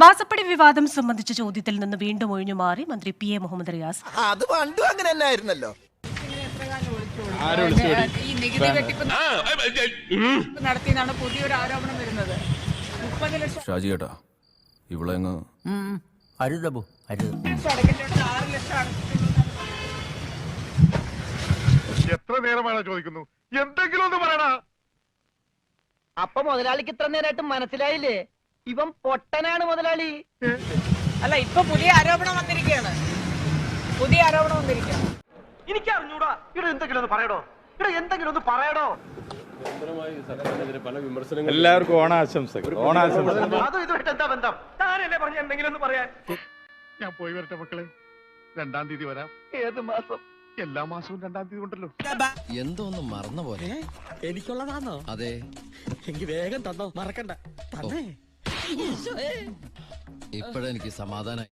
മാസപ്പടി വിവാദം സംബന്ധിച്ച ചോദ്യത്തിൽ നിന്ന് വീണ്ടും ഒഴിഞ്ഞുമാറി മന്ത്രി പി എ മുഹമ്മദ് റിയാസ്. അത് പണ്ടും അങ്ങനെ തന്നെ ആയിരുന്നല്ലോ. ഈ നികുതി വെട്ടിപ്പ് നടത്തിയെന്നാണ് പുതിയൊരു ആരോപണം വരുന്നത്. 30 ലക്ഷം ഷാജിയേട്ടാ ഇവിടെ അടയ്ക്കേണ്ടത് 6 ലക്ഷം എത്ര നേരമാണ് ചോദിക്കുന്നു, എന്തെങ്കിലും ഒന്ന് പറയടാ. അപ്പൊ മുതലാളിക്ക് ഇത്ര നേരമായിട്ട് മനസ്സിലായില്ലേ? ഇവൻ പൊട്ടനാണ് മുതലാളി. അല്ല, ഇപ്പൊ പുതിയ ആരോപണം വന്നിരിക്കുകയാണ്. എനിക്ക് അറിഞ്ഞൂടാ. ഇവിടെ എന്തെങ്കിലും ഒന്ന് പറയടോ. എല്ലാവർക്കും ഓണാശംസകൾ. അതും ഇതുമായിട്ട് എന്താ ബന്ധം? താനല്ലേ പറഞ്ഞ എന്തെങ്കിലും ഒന്ന് പറയാൻ. ഞാൻ പോയി വരട്ടെ മക്കളെ, 2-ാം തീയതി വരാം. ഏത് മാസം? എല്ലാ മാസവും 2-ാം തീയതി ഉണ്ടല്ലോ. എന്തോ ഒന്ന് മറന്ന പോലെ. എനിക്കുള്ളതാണോ? അതെ, എനിക്ക് വേഗം തന്നോ, മറക്കണ്ട. ഇപ്പഴെനിക്ക് സമാധാനം.